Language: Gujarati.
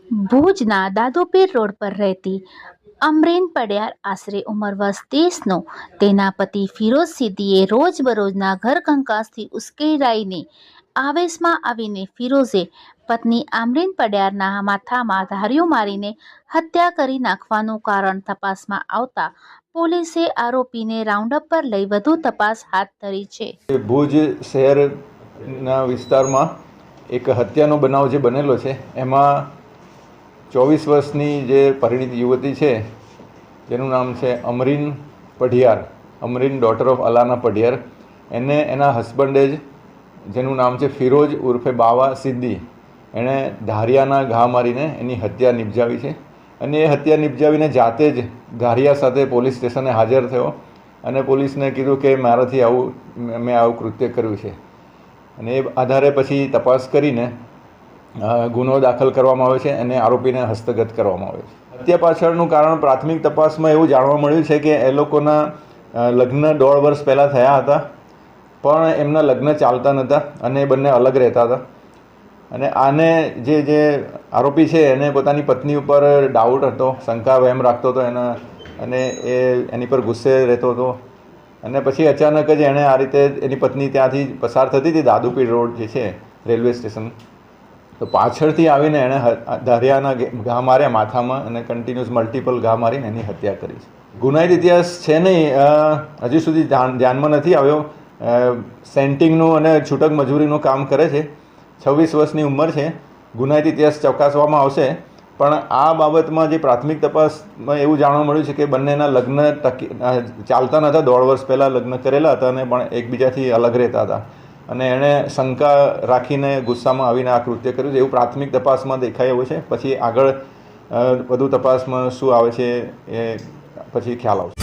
ભુજના દાદુપીર રોડ પર રહેતી અમરીન પડિયાર આશરે ઉંમર વર્ષ 30નો તેના પતિ ફિરોઝ સિદ્દીએ રોજબરોજના ઘરકંકાસથી ઉશ્કેરાઈને આવેશમાં આવીને ફિરોઝે પત્ની અમરીન પડિયારના માથામાં ધારીઓ મારીને હત્યા કરી નાખવાનું કારણ તપાસમાં આવતા પોલીસે આરોપીને રાઉન્ડઅપ પર લઈ વધુ તપાસ હાથ ધરી છે. ભુજ શહેરના વિસ્તારમાં એક હત્યાનો બનાવ જે બનેલો છે એમાં 24 વર્ષની જે પરિણીત યુવતી છે જેનું નામ છે અમરીન પઢિયાર, અમરીન ડોટર ઓફ અલાના પઢિયાર, એને એના હસબન્ડે જ જેનું નામ છે ફિરોઝ ઉર્ફે બાવા સિદ્દી, એણે ધારિયાના ઘા મારીને એની હત્યા નિપજાવી છે. અને એ હત્યા નિપજાવીને જાતે જ ધારિયા સાથે પોલીસ સ્ટેશને હાજર થયો અને પોલીસને કીધું કે મારાથી મેં આવું કૃત્ય કર્યું છે. અને એ આધારે પછી તપાસ કરીને ગુનો દાખલ કરવામાં આવ્યો છે અને આરોપીને હસ્તગત કરવામાં આવ્યો છે. હત્યા પાછળનું કારણ પ્રાથમિક તપાસમાં એવું જાણવા મળ્યું છે કે એ લોકોના લગ્ન 1.5 વર્ષ પહેલાં થયા હતા, પણ એમના લગ્ન ચાલતા નહોતા અને એ બંને અલગ રહેતા હતા. અને આને જે આરોપી છે એને પોતાની પત્ની ઉપર ડાઉટ હતો, શંકા વહેમ રાખતો હતો એના, અને એ એની પર ગુસ્સે રહેતો હતો. અને પછી અચાનક જ એણે આ રીતે એની પત્ની ત્યાંથી પસાર થતી હતી દાદુપીર રોડ જે છે રેલવે સ્ટેશન, તો પાછળથી આવીને એણે ધારિયાના ઘા માર્યા માથામાં અને કન્ટિન્યુઅસ મલ્ટિપલ ઘા મારીને એની હત્યા કરી છે. ગુનાહિત ઇતિહાસ છે નહીં, હજી સુધી ધ્યાનમાં નથી આવ્યો. સેન્ટિંગનું અને છૂટક મજૂરીનું કામ કરે છે. 26 વર્ષની ઉંમર છે. ગુનાહિત ઇતિહાસ ચકાસવામાં આવશે. પણ આ બાબતમાં જે પ્રાથમિક તપાસમાં એવું જાણવા મળ્યું છે કે બંનેના લગ્ન ચાલતા નહોતા, 1.5 વર્ષ પહેલાં લગ્ન કરેલા હતા અને પણ એકબીજાથી અલગ રહેતા હતા. અને એણે શંકા રાખીને ગુસ્સામાં આવીને આ કૃત્ય કર્યું છે એવું પ્રાથમિક તપાસમાં દેખાય એવું છે. પછી આગળ વધુ તપાસમાં શું આવે છે એ પછી ખ્યાલ આવશે.